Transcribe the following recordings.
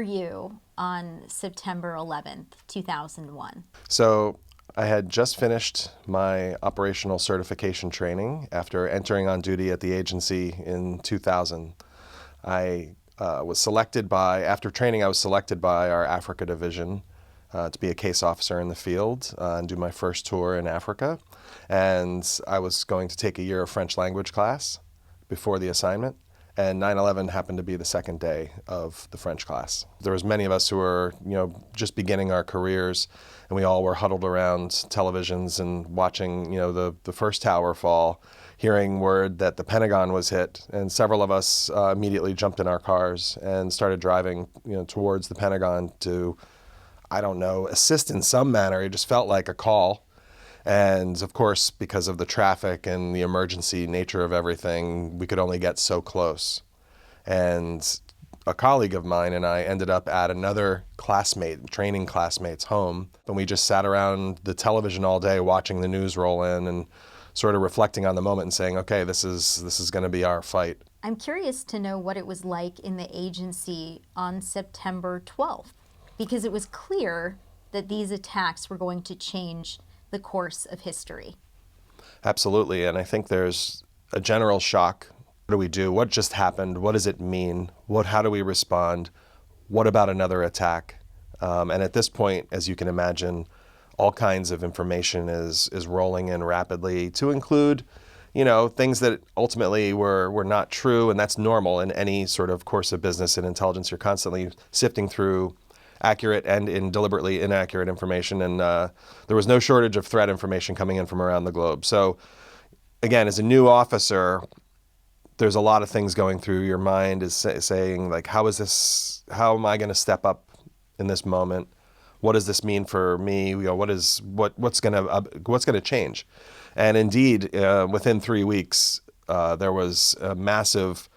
were you on September 11th, 2001? So I had just finished my operational certification training after entering on duty at the agency in 2000. I was selected after training, I was selected by our Africa division to be a case officer in the field and do my first tour in Africa. And I was going to take a year of French language class before the assignment. And 9/11 happened to be the second day of the French class. There was many of us who were, just beginning our careers, and we all were huddled around televisions and watching, the first tower fall, hearing word that the Pentagon was hit, and several of us immediately jumped in our cars and started driving, towards the Pentagon to, assist in some manner. It just felt like a call. And of course, because of the traffic and the emergency nature of everything, we could only get so close. And a colleague of mine and I ended up at another training classmate's home. And we just sat around the television all day watching the news roll in and sort of reflecting on the moment and saying, okay, this is going to be our fight. I'm curious to know what it was like in the agency on September 12th, because it was clear that these attacks were going to change the course of history. Absolutely, and I think there's a general shock. What do we do? What just happened? What does it mean? How do we respond? What about another attack? And at this point, as you can imagine, all kinds of information is rolling in rapidly, to include, things that ultimately were not true, and that's normal in any sort of course of business in intelligence. You're constantly sifting through accurate and deliberately inaccurate information, and there was no shortage of threat information coming in from around the globe. So again, as a new officer, there's a lot of things going through your mind, is saying like, how am I going to step up in this moment? What does this mean for me? What's going to change? And indeed, within 3 weeks, there was a massive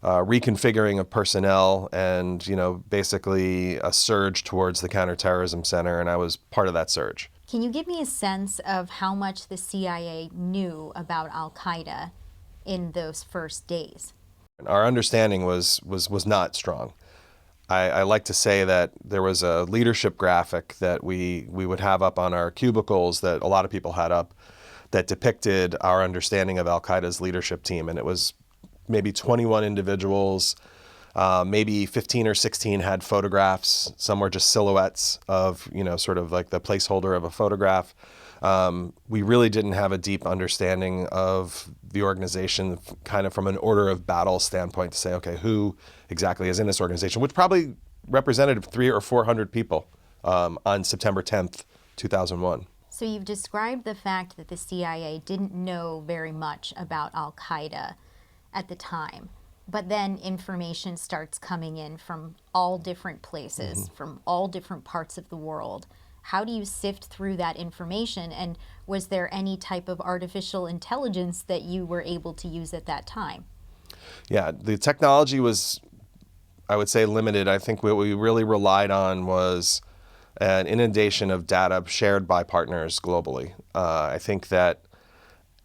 reconfiguring of personnel and, basically a surge towards the Counterterrorism Center, and I was part of that surge. Can you give me a sense of how much the CIA knew about Al-Qaeda in those first days? Our understanding was not strong. I like to say that there was a leadership graphic that we would have up on our cubicles that a lot of people had up that depicted our understanding of Al-Qaeda's leadership team, and it was maybe 21 individuals, maybe 15 or 16 had photographs. Some were just silhouettes of, sort of like the placeholder of a photograph. We really didn't have a deep understanding of the organization, kind of from an order of battle standpoint, to say, okay, who exactly is in this organization, which probably represented 300 or 400 people on September 10th, 2001. So you've described the fact that the CIA didn't know very much about Al-Qaeda at the time, but then information starts coming in from all different places, from all different parts of the world. How do you sift through that information, and was there any type of artificial intelligence that you were able to use at that time? Yeah, the technology was, I would say, limited. I think what we really relied on was an inundation of data shared by partners globally. I think that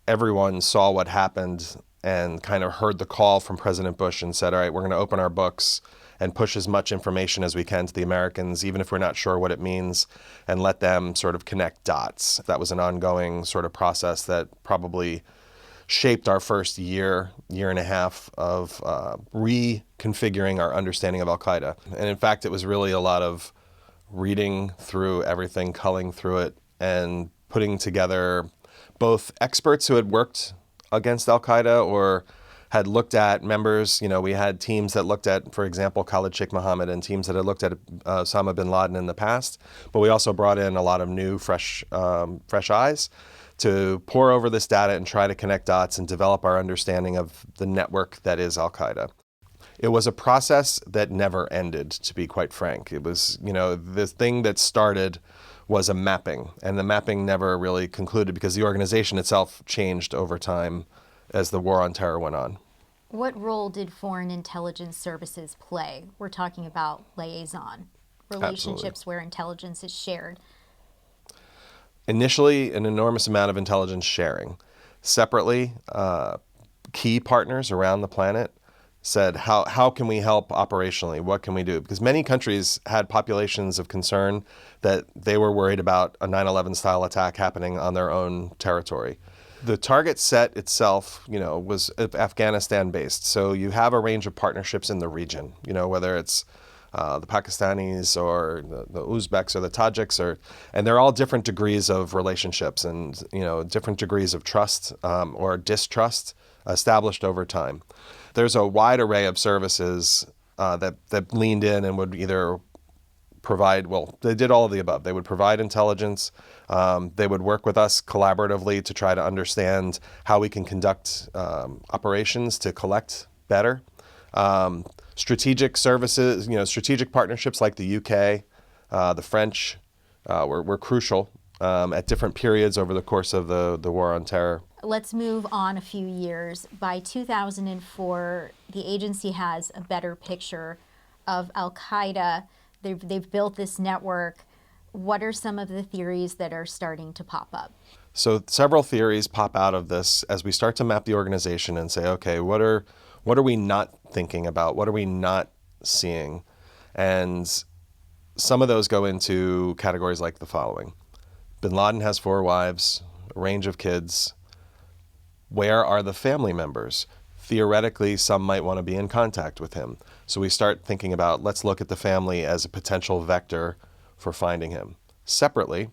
everyone saw what happened and kind of heard the call from President Bush and said, all right, we're going to open our books and push as much information as we can to the Americans, even if we're not sure what it means, and let them sort of connect dots. That was an ongoing sort of process that probably shaped our first year and a half of reconfiguring our understanding of Al-Qaeda. And in fact, it was really a lot of reading through everything, culling through it, and putting together both experts who had worked against Al-Qaeda or had looked at members. We had teams that looked at, for example, Khalid Sheikh Mohammed, and teams that had looked at Osama Bin Laden in the past. But we also brought in a lot of new, fresh eyes to pour over this data and try to connect dots and develop our understanding of the network that is Al-Qaeda. It was a process that never ended, to be quite frank. It was, the thing that started was a mapping, and the mapping never really concluded because the organization itself changed over time as the war on terror went on. What role did foreign intelligence services play? We're talking about liaison, relationships. Absolutely. Where intelligence is shared. Initially, an enormous amount of intelligence sharing. Separately, key partners around the planet said, how can we help operationally? What can we do? Because many countries had populations of concern that they were worried about a 9/11 style attack happening on their own territory. The target set itself, was Afghanistan based. So you have a range of partnerships in the region, whether it's the Pakistanis or the Uzbeks or the Tajiks, and they're all different degrees of relationships and different degrees of trust or distrust established over time. There's a wide array of services that leaned in and would either provide, they did all of the above. They would provide intelligence. They would work with us collaboratively to try to understand how we can conduct operations to collect better. Strategic services, strategic partnerships like the UK, the French were crucial at different periods over the course of the war on terror. Let's move on a few years. By 2004, the agency has a better picture of Al-Qaeda. They've built this network. What are some of the theories that are starting to pop up? So several theories pop out of this as we start to map the organization and say, okay, what are we not thinking about? What are we not seeing? And some of those go into categories like the following. Bin Laden has 4 wives, a range of kids. Where are the family members? Theoretically, some might want to be in contact with him. So we start thinking about, let's look at the family as a potential vector for finding him. Separately,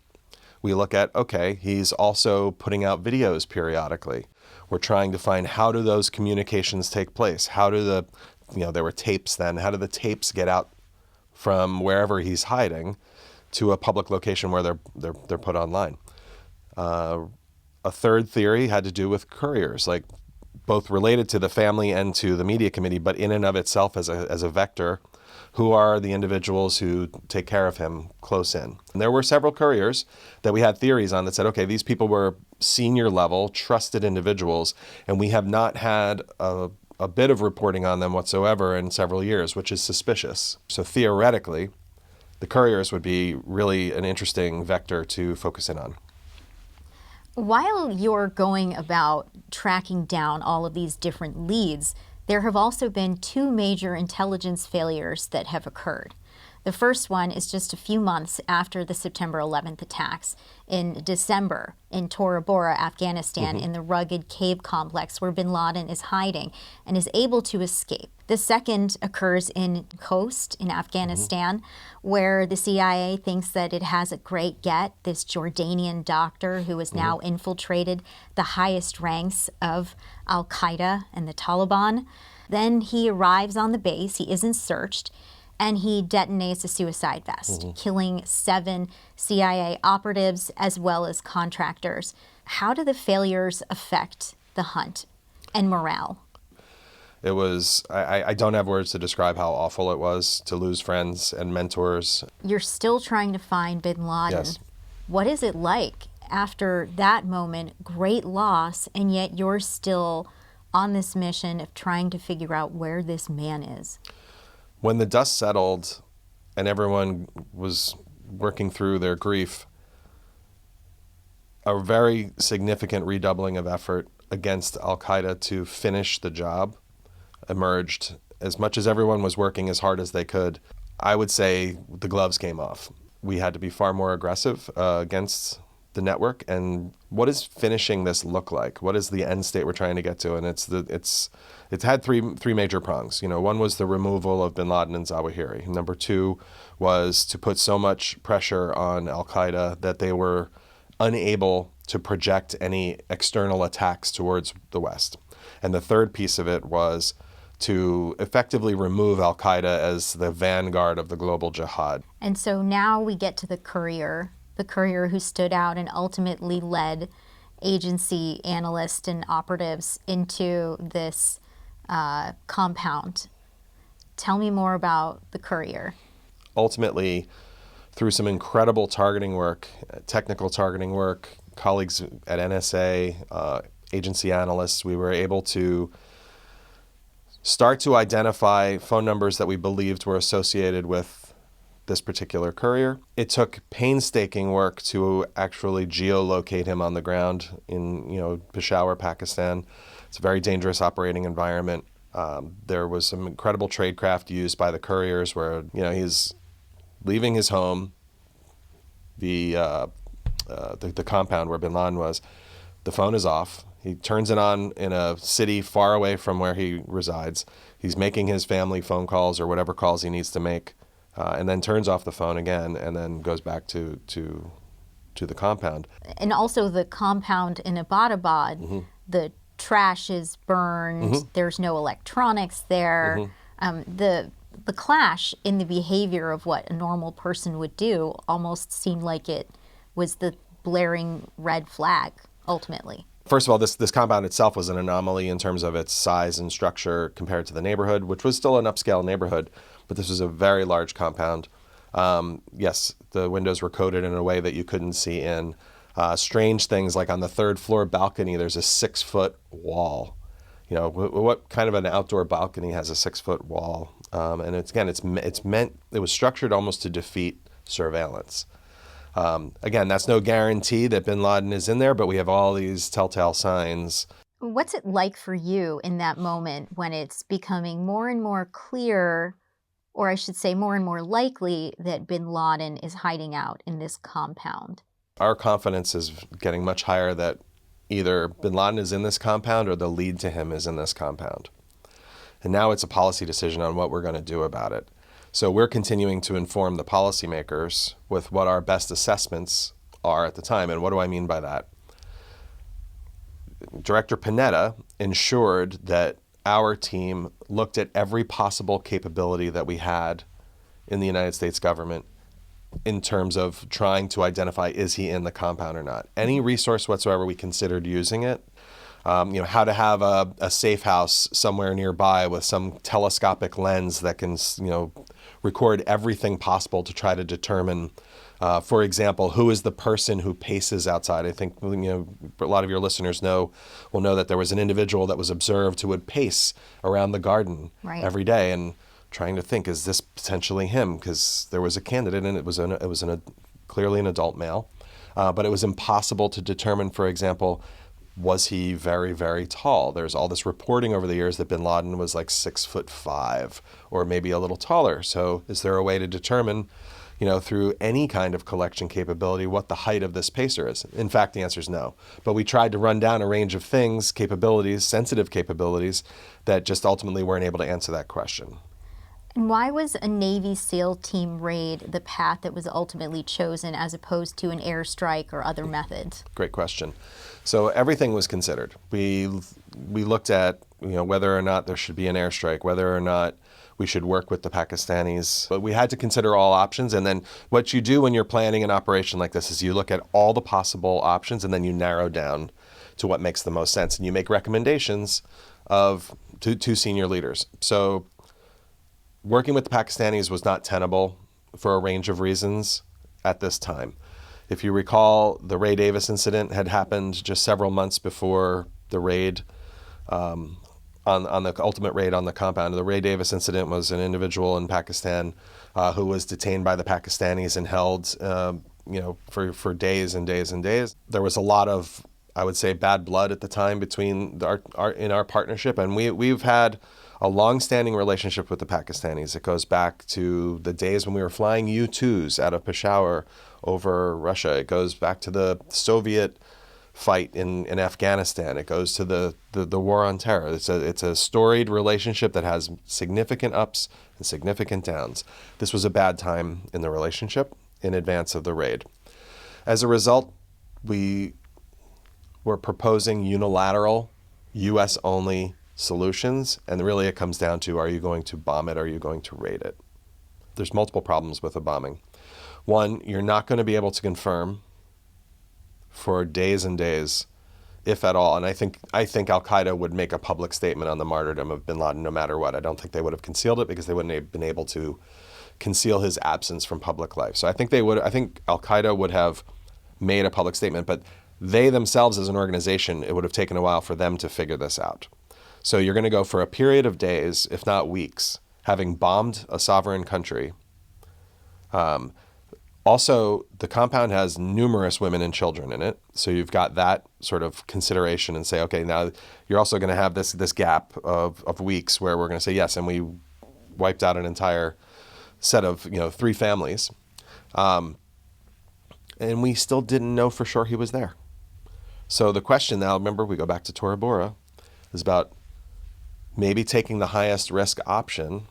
we look at, okay, he's also putting out videos periodically. We're trying to find, how do those communications take place? How do there were tapes then, how do the tapes get out from wherever he's hiding to a public location where they're put online? A third theory had to do with couriers, like both related to the family and to the media committee, but in and of itself as a vector. Who are the individuals who take care of him close in? And there were several couriers that we had theories on that said, okay, these people were senior level, trusted individuals, and we have not had a bit of reporting on them whatsoever in several years, which is suspicious. So theoretically, the couriers would be really an interesting vector to focus in on. While you're going about tracking down all of these different leads, there have also been 2 major intelligence failures that have occurred. The first one is just a few months after the September 11th attacks in December in Tora Bora, Afghanistan, in the rugged cave complex where bin Laden is hiding and is able to escape. The second occurs in Khost in Afghanistan, where the CIA thinks that it has a great get, this Jordanian doctor who has now infiltrated the highest ranks of Al-Qaeda and the Taliban. Then he arrives on the base, he isn't searched, and he detonates a suicide vest, killing 7 CIA operatives as well as contractors. How do the failures affect the hunt and morale? It was, I don't have words to describe how awful it was to lose friends and mentors. You're still trying to find bin Laden. Yes. What is it like after that moment? Great loss, and yet you're still on this mission of trying to figure out where this man is. When the dust settled and everyone was working through their grief, a very significant redoubling of effort against Al-Qaeda to finish the job emerged. As much as everyone was working as hard as they could, I would say the gloves came off. We had to be far more aggressive against the network. And what does finishing this look like? What is the end state we're trying to get to? And it's had three major prongs. One was the removal of bin Laden and Zawahiri. Number 2 was to put so much pressure on Al-Qaeda that they were unable to project any external attacks towards the West. And the third piece of it was to effectively remove Al-Qaeda as the vanguard of the global jihad. And so now we get to the courier who stood out and ultimately led agency analysts and operatives into this compound. Tell me more about the courier. Ultimately, through some incredible targeting work, technical targeting work, colleagues at NSA, agency analysts, we were able to start to identify phone numbers that we believed were associated with this particular courier. It took painstaking work to actually geolocate him on the ground in Peshawar, Pakistan. It's a very dangerous operating environment. There was some incredible tradecraft used by the couriers where, he's leaving his home, the compound where bin Laden was. The phone is off. He turns it on in a city far away from where he resides. He's making his family phone calls or whatever calls he needs to make, and then turns off the phone again and then goes back to the compound. And also the compound in Abbottabad, the trash is burned, there's no electronics there. The clash in the behavior of what a normal person would do almost seemed like it was the blaring red flag, ultimately. First of all, this compound itself was an anomaly in terms of its size and structure compared to the neighborhood, which was still an upscale neighborhood, but this was a very large compound. Yes, the windows were coated in a way that you couldn't see in. Strange things like on the third floor balcony, there's a 6-foot wall. What kind of an outdoor balcony has a 6-foot wall? And it was structured almost to defeat surveillance. Again, that's no guarantee that bin Laden is in there, but we have all these telltale signs. What's it like for you in that moment when it's becoming more and more clear, or I should say more and more likely, that bin Laden is hiding out in this compound? Our confidence is getting much higher that either bin Laden is in this compound or the lead to him is in this compound. And now it's a policy decision on what we're going to do about it. So we're continuing to inform the policymakers with what our best assessments are at the time. And what do I mean by that? Director Panetta ensured that our team looked at every possible capability that we had in the United States government in terms of trying to identify, is he in the compound or not? Any resource whatsoever, we considered using it. How to have a safe house somewhere nearby with some telescopic lens that can, record everything possible to try to determine, for example, who is the person who paces outside. I think, a lot of your listeners will know that there was an individual that was observed who would pace around the garden every day, and trying to think, is this potentially him? Because there was a candidate, and it was clearly an adult male, but it was impossible to determine, for example, was he very, very tall? There's all this reporting over the years that bin Laden was like 6'5" or maybe a little taller. So is there a way to determine, through any kind of collection capability, what the height of this pacer is? In fact, the answer is no. But we tried to run down a range of things, capabilities, sensitive capabilities, that just ultimately weren't able to answer that question. And why was a Navy SEAL team raid the path that was ultimately chosen as opposed to an airstrike or other methods? Great question. So everything was considered. We looked at whether or not there should be an airstrike, whether or not we should work with the Pakistanis. But we had to consider all options. And then what you do when you're planning an operation like this is you look at all the possible options and then you narrow down to what makes the most sense. And you make recommendations to senior leaders. So working with the Pakistanis was not tenable for a range of reasons at this time. If you recall, the Ray Davis incident had happened just several months before the raid, on the ultimate raid on the compound. The Ray Davis incident was an individual in Pakistan who was detained by the Pakistanis and held, for days and days and days. There was a lot of, I would say, bad blood at the time between in our partnership, and we've had a long-standing relationship with the Pakistanis. It goes back to the days when we were flying U-2s out of Peshawar over Russia. It goes back to the Soviet fight in Afghanistan. It goes to the war on terror. It's a storied relationship that has significant ups and significant downs. This was a bad time in the relationship in advance of the raid. As a result, we were proposing unilateral, U.S.-only solutions, and really it comes down to, are you going to bomb it, or are you going to raid it? There's multiple problems with a bombing. One, you're not going to be able to confirm for days and days, if at all. And I think Al-Qaeda would make a public statement on the martyrdom of bin Laden no matter what. I don't think they would have concealed it because they wouldn't have been able to conceal his absence from public life. So I think Al-Qaeda would have made a public statement, but they themselves as an organization, it would have taken a while for them to figure this out. So you're going to go for a period of days, if not weeks, having bombed a sovereign country, Also, the compound has numerous women and children in it. So you've got that sort of consideration and say, okay, now you're also going to have this gap of weeks where we're going to say yes, and we wiped out an entire set of 3 families. And we still didn't know for sure he was there. So the question now, remember, we go back to Tora Bora, is about maybe taking the highest risk option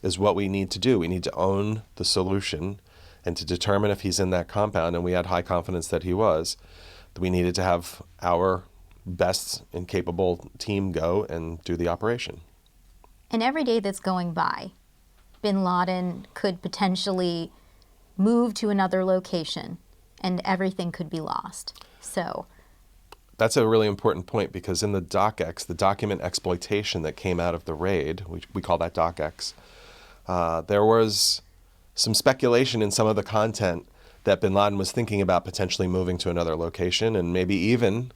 is what we need to do. We need to own the solution, and to determine if he's in that compound, and we had high confidence that he was, we needed to have our best and capable team go and do the operation. And every day that's going by, Bin Laden could potentially move to another location and everything could be lost. So that's a really important point, because in the DocX, the document exploitation that came out of the raid, we call that DocX, there was some speculation in some of the content that Bin Laden was thinking about potentially moving to another location and maybe even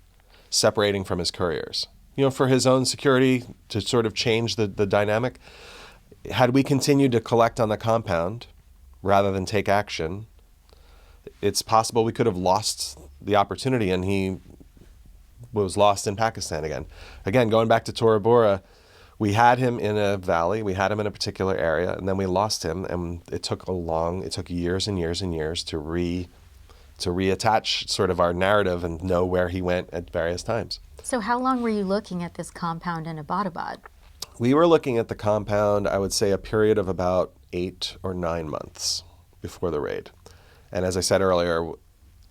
separating from his couriers, for his own security, to sort of change the dynamic. Had we continued to collect on the compound rather than take action, it's possible we could have lost the opportunity, and he was lost in Pakistan again. Again, going back to Tora Bora, we had him in a valley, we had him in a particular area, and then we lost him, and it took years and years and years to reattach sort of our narrative and know where he went at various times. So how long were you looking at this compound in Abbottabad? We were looking at the compound, I would say, a period of about 8 or 9 months before the raid. And as I said earlier,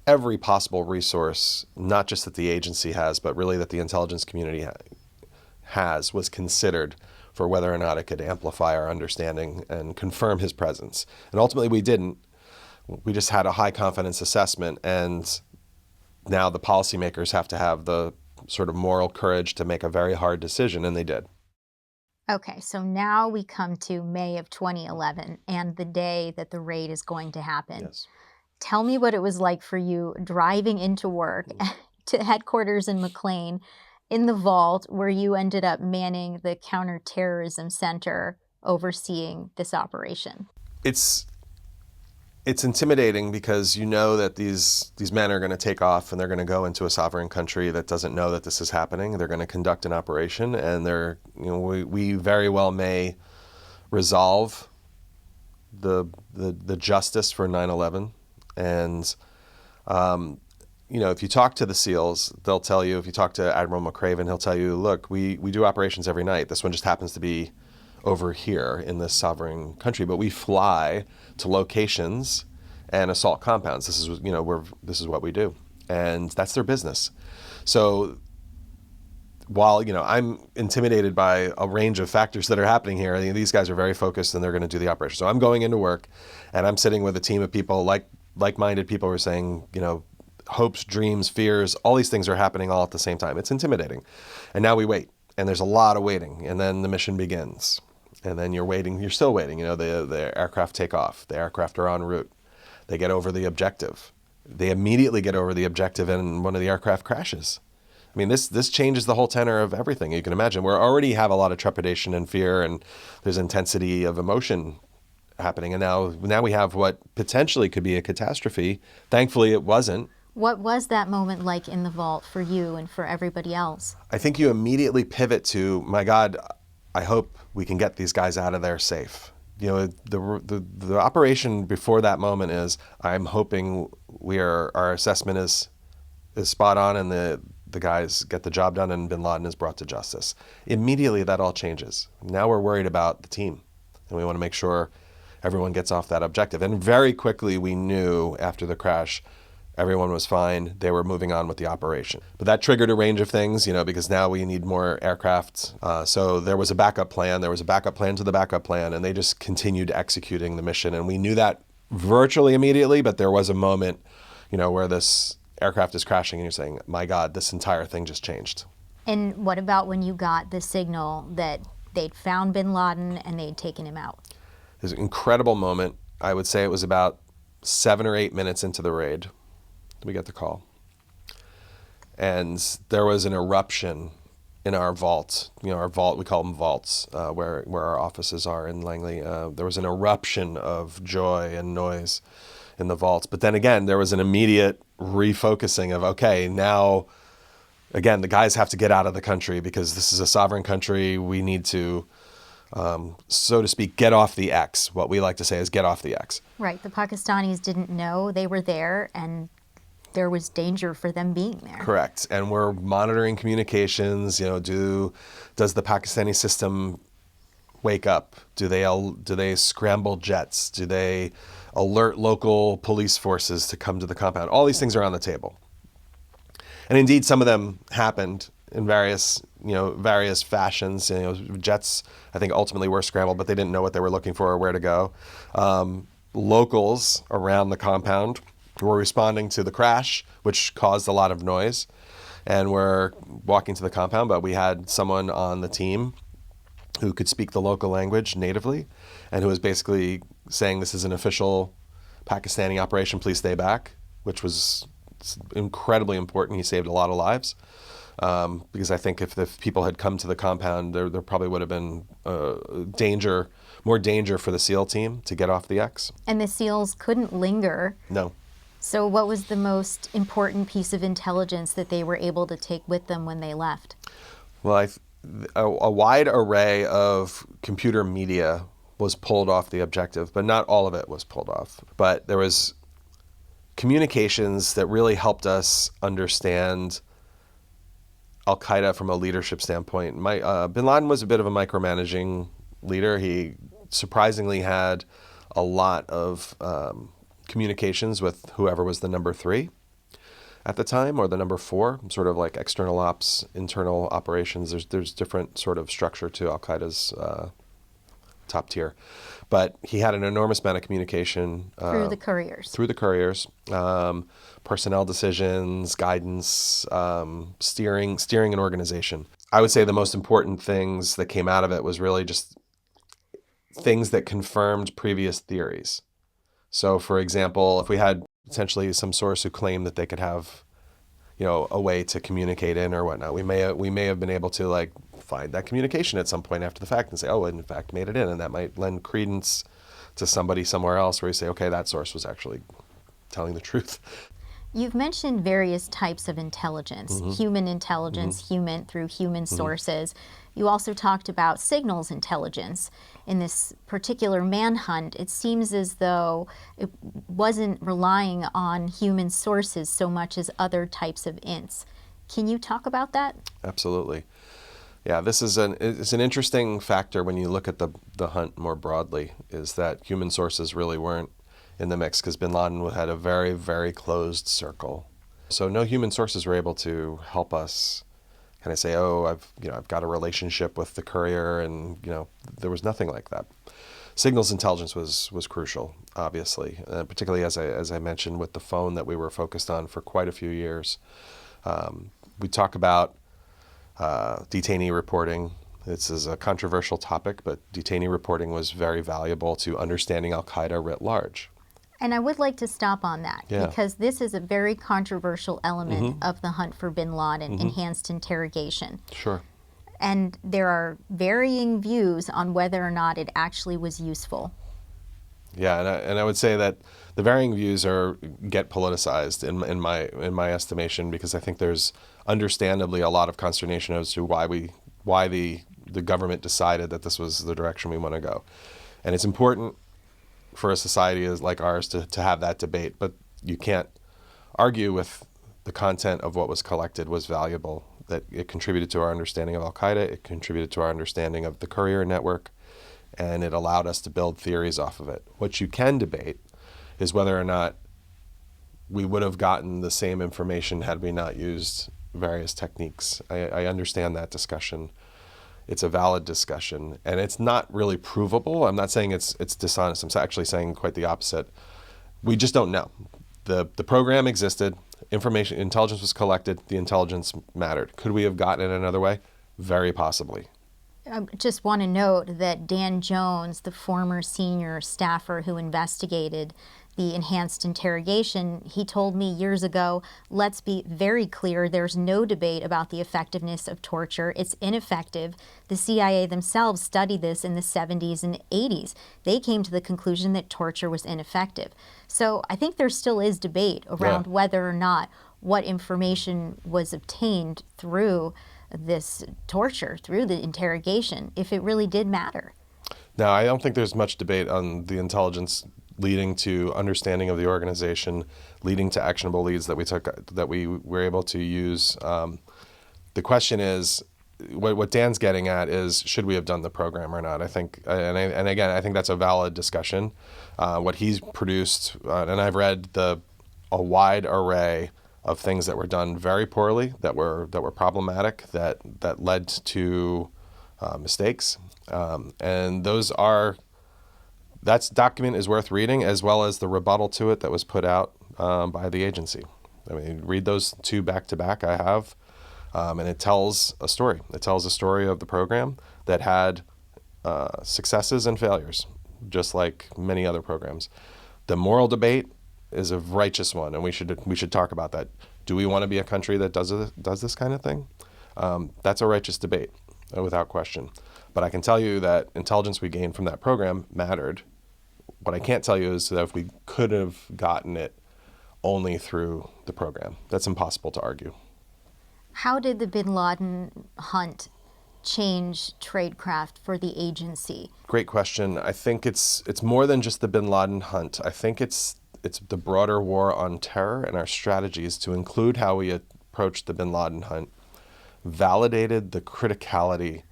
every possible resource, not just that the agency has, but really that the intelligence community has, was considered for whether or not it could amplify our understanding and confirm his presence. And ultimately we didn't. We just had a high confidence assessment, and now the policymakers have to have the sort of moral courage to make a very hard decision, and they did. Okay, so now we come to May of 2011 and the day that the raid is going to happen. Yes. Tell me what it was like for you driving into work to headquarters in McLean in the vault where you ended up manning the Counterterrorism Center overseeing this operation. It's intimidating, because you know that these men are going to take off and they're going to go into a sovereign country that doesn't know that this is happening. They're going to conduct an operation, and we very well may resolve the justice for 9/11. And if you talk to the SEALs, they'll tell you. If you talk to Admiral McCraven, he'll tell you, look, we do operations every night. This one just happens to be over here in this sovereign country, but we fly to locations and assault compounds. This is this is what we do, and that's their business. So while I'm intimidated by a range of factors that are happening here, these guys are very focused and they're going to do the operation. So I'm going into work, and I'm sitting with a team of people, like-minded people who are saying, hopes, dreams, fears, all these things are happening all at the same time. It's intimidating. And now we wait, and there's a lot of waiting, and then the mission begins. And then you're waiting, you're still waiting. The aircraft take off. The aircraft are en route. They get over the objective. They immediately get over the objective, and one of the aircraft crashes. I mean, this changes the whole tenor of everything. You can imagine. We already have a lot of trepidation and fear, and there's intensity of emotion happening. And now we have what potentially could be a catastrophe. Thankfully, it wasn't. What was that moment like in the vault for you and for everybody else? I think you immediately pivot to, my God, I hope we can get these guys out of there safe. The operation before that moment is, I'm hoping our assessment is spot on, and the guys get the job done, and Bin Laden is brought to justice. Immediately that all changes. Now we're worried about the team, and we want to make sure everyone gets off that objective. And very quickly we knew after the crash, everyone was fine. They were moving on with the operation. But that triggered a range of things, because now we need more aircraft. So there was a backup plan. There was a backup plan to the backup plan, and they just continued executing the mission. And we knew that virtually immediately, but there was a moment, where this aircraft is crashing and you're saying, my God, this entire thing just changed. And what about when you got the signal that they'd found Bin Laden and they'd taken him out? It was an incredible moment. I would say it was about 7 or 8 minutes into the raid. We got the call. And there was an eruption in our vault. Our vault, we call them vaults, where our offices are in Langley. There was an eruption of joy and noise. in the vaults. But then again, there was an immediate refocusing of, okay, now, again, the guys have to get out of the country because this is a sovereign country. We need to, so to speak, get off the X. What we like to say is get off the X. Right. The Pakistanis didn't know they were there, and there was danger for them being there. Correct. And we're monitoring communications. Does the Pakistani system wake up? Do they scramble jets? Do they alert local police forces to come to the compound? All these things are on the table. And indeed, some of them happened in various fashions. Jets, I think, ultimately were scrambled, but they didn't know what they were looking for or where to go. Locals around the compound were responding to the crash, which caused a lot of noise, and were walking to the compound. But we had someone on the team who could speak the local language natively, and who was basically saying, this is an official Pakistani operation, please stay back, which was incredibly important. He saved a lot of lives, because I think if the people had come to the compound, there probably would have been more danger for the SEAL team to get off the X. And the SEALs couldn't linger. No. So what was the most important piece of intelligence that they were able to take with them when they left? Well, a wide array of computer media was pulled off the objective, but not all of it was pulled off. But there was communications that really helped us understand Al-Qaeda from a leadership standpoint. Bin Laden was a bit of a micromanaging leader. He surprisingly had a lot of communications with whoever was the number 3 at the time, or the number 4, sort of like external ops, internal operations. There's different sort of structure to Al-Qaeda's top tier. But he had an enormous amount of communication. Through the couriers. Through the couriers. Personnel decisions, guidance, steering an organization. I would say the most important things that came out of it was really just things that confirmed previous theories. So, for example, if we had potentially some source who claimed that they could have, a way to communicate in or whatnot, we may have been able to find that communication at some point after the fact and say, oh, it in fact made it in, and that might lend credence to somebody somewhere else where you say, okay, that source was actually telling the truth. You've mentioned various types of intelligence, human intelligence, through human sources. You also talked about signals intelligence. In this particular manhunt, it seems as though it wasn't relying on human sources so much as other types of ints. Can you talk about that? Absolutely. Yeah, this is an interesting factor when you look at the hunt more broadly, is that human sources really weren't in the mix, because Bin Laden had a very, very closed circle. So no human sources were able to help us kind of say, oh, I've got a relationship with the courier, and there was nothing like that. Signals intelligence was crucial, obviously, particularly as I mentioned with the phone that we were focused on for quite a few years. We talk about detainee reporting. This is a controversial topic, but detainee reporting was very valuable to understanding Al-Qaeda writ large. And I would like to stop on that, because this is a very controversial element of the hunt for Bin Laden, enhanced interrogation. Sure. And there are varying views on whether or not it actually was useful. Yeah, and I would say that the varying views get politicized in my estimation, because I think there's understandably a lot of consternation as to why the government decided that this was the direction we want to go. And it's important for a society like ours to have that debate, but you can't argue with the content of what was collected was valuable, that it contributed to our understanding of Al-Qaeda, it contributed to our understanding of the courier network, and it allowed us to build theories off of it. What you can debate is whether or not we would have gotten the same information had we not used various techniques. I understand that discussion. It's a valid discussion, and it's not really provable. I'm not saying it's dishonest. I'm actually saying quite the opposite. We just don't know. The program existed, intelligence was collected, the intelligence mattered. Could we have gotten it another way? Very possibly. I just want to note that Dan Jones, the former senior staffer who investigated the enhanced interrogation, he told me years ago, let's be very clear, there's no debate about the effectiveness of torture. It's ineffective. The CIA themselves studied this in the 70s and 80s. They came to the conclusion that torture was ineffective. So I think there still is debate around whether or not what information was obtained through this torture, through the interrogation, if it really did matter. No, I don't think there's much debate on the intelligence leading to understanding of the organization, leading to actionable leads that we were able to use. The question is, what Dan's getting at is, should we have done the program or not? I think, and again, I think that's a valid discussion. What he's produced, and I've read a wide array of things that were done very poorly, that were problematic, that led to mistakes, and that document is worth reading, as well as the rebuttal to it that was put out by the agency. I mean, read those two back to back. I have, and it tells a story. It tells a story of the program that had successes and failures, just like many other programs. The moral debate is a righteous one, and we should talk about that. Do we want to be a country that does this kind of thing? That's a righteous debate, without question. But I can tell you that intelligence we gained from that program mattered. What I can't tell you is that if we could have gotten it only through the program. That's impossible to argue. How did the Bin Laden hunt change tradecraft for the agency? Great question. I think it's more than just the Bin Laden hunt. I think it's the broader war on terror, and our strategies, to include how we approached the Bin Laden hunt, validated the criticality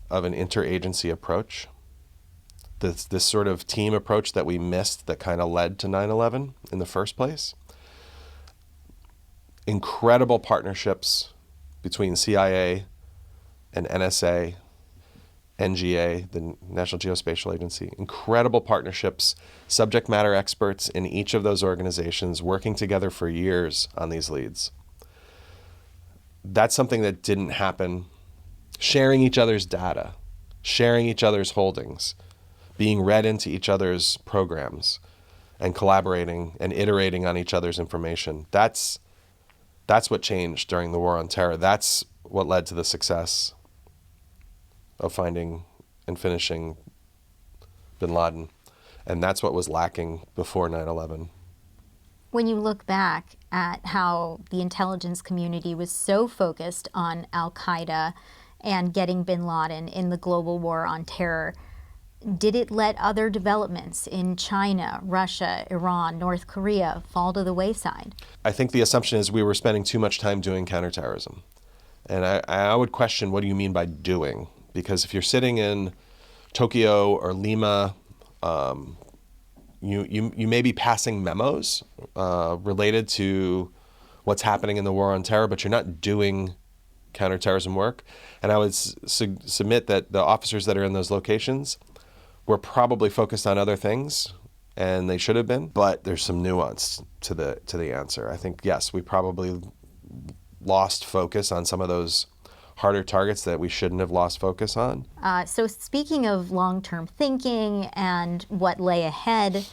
of an interagency approach. This sort of team approach that we missed, that kind of led to 9/11 in the first place. Incredible partnerships between CIA and NSA, NGA, the National Geospatial Agency. Incredible partnerships, subject matter experts in each of those organizations working together for years on these leads. That's something that didn't happen. Sharing each other's data, sharing each other's holdings, being read into each other's programs, and collaborating and iterating on each other's information. That's what changed during the war on terror. That's what led to the success of finding and finishing Bin Laden. And that's what was lacking before 9/11. When you look back at how the intelligence community was so focused on al-Qaeda and getting Bin Laden in the global war on terror, did it let other developments in China, Russia, Iran, North Korea fall to the wayside? I think the assumption is we were spending too much time doing counterterrorism. And I would question, what do you mean by doing? Because if you're sitting in Tokyo or Lima, you may be passing memos related to what's happening in the war on terror, but you're not doing counterterrorism work. And I would submit that the officers that are in those locations were probably focused on other things, and they should have been. But there's some nuance to the answer. I think, yes, we probably lost focus on some of those harder targets that we shouldn't have lost focus on. So speaking of long-term thinking and what lay ahead,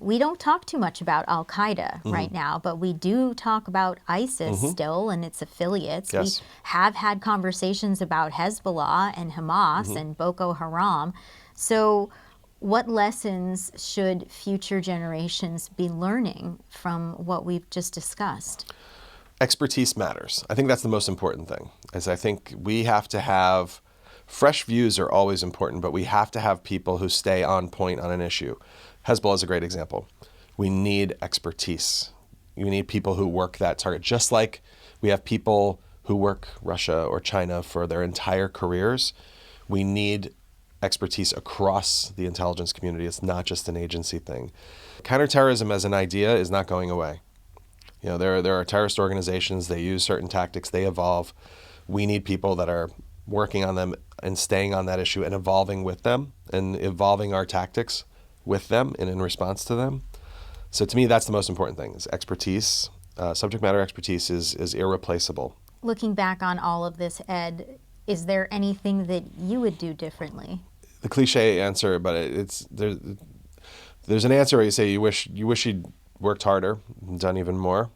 we don't talk too much about al-Qaeda right now, but we do talk about ISIS still and its affiliates. Yes. We have had conversations about Hezbollah and Hamas and Boko Haram. So what lessons should future generations be learning from what we've just discussed? Expertise matters. I think that's the most important thing, is I think we have to have fresh views are always important, but we have to have people who stay on point on an issue. Hezbollah is a great example. We need expertise. You need people who work that target, just like we have people who work Russia or China for their entire careers. We need expertise across the intelligence community. It's not just an agency thing. Counterterrorism as an idea is not going away. You know, there are terrorist organizations, they use certain tactics, they evolve. We need people that are working on them and staying on that issue and evolving with them and evolving our tactics with them and in response to them. So to me, that's the most important thing, is expertise. Subject matter expertise is irreplaceable. Looking back on all of this, Ed, Is there anything that you would do differently? The cliche answer, but there's an answer where you say you wish you'd worked harder and done even more.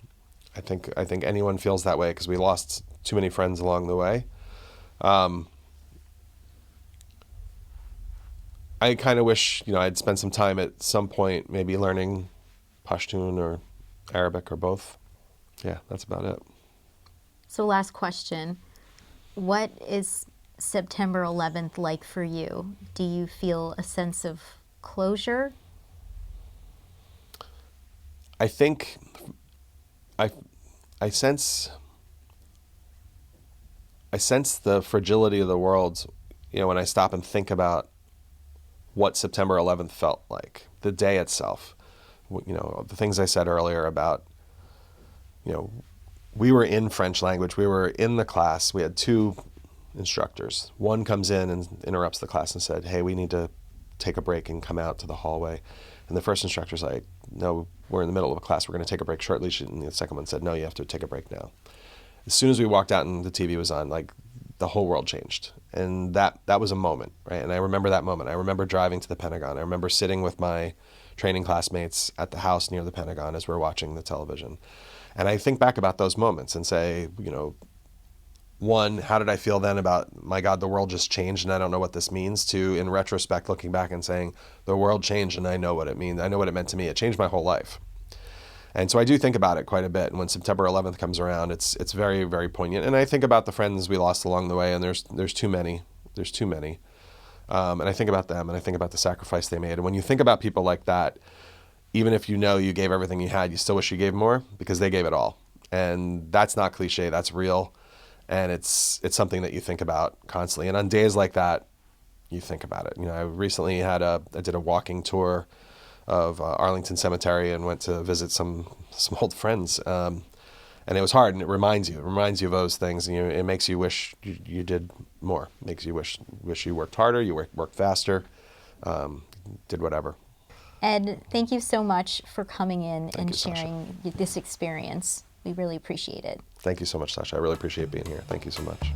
I think anyone feels that way because we lost too many friends along the way. I kind of wish, I'd spent some time at some point maybe learning Pashtun or Arabic or both. Yeah, that's about it. So last question. What is September 11th like for you? Do you feel a sense of closure? I think I sense the fragility of the world, when I stop and think about what September 11th felt like, the day itself. The things I said earlier about, we were in French language. We were in the class. We had two instructors. One comes in and interrupts the class and said, "Hey, we need to take a break and come out to the hallway." And the first instructor's like, "No, we're in the middle of a class. We're going to take a break shortly." And the second one said, "No, you have to take a break now." As soon as we walked out and the TV was on, like, the whole world changed. And that was a moment, right? And I remember that moment. I remember driving to the Pentagon. I remember sitting with my training classmates at the house near the Pentagon as we're watching the television. And I think back about those moments and say, one, how did I feel then about, my God, the world just changed and I don't know what this means? To, in retrospect, looking back and saying, the world changed and I know what it means. I know what it meant to me. It changed my whole life. And so I do think about it quite a bit. And when September 11th comes around, it's very, very poignant. And I think about the friends we lost along the way, and there's too many. There's too many. And I think about them, and I think about the sacrifice they made. And when you think about people like that, even if you gave everything you had, you still wish you gave more because they gave it all. And that's not cliche. That's real. And it's something that you think about constantly. And on days like that, you think about it. I recently I did a walking tour of Arlington Cemetery and went to visit some old friends. And it was hard, and it reminds you of those things. And it makes you wish you did more. It makes you wish you worked harder, you worked faster, did whatever. Ed, thank you so much for coming in and Sasha. sharing this experience. We really appreciate it. Thank you so much, Sasha. I really appreciate being here. Thank you so much.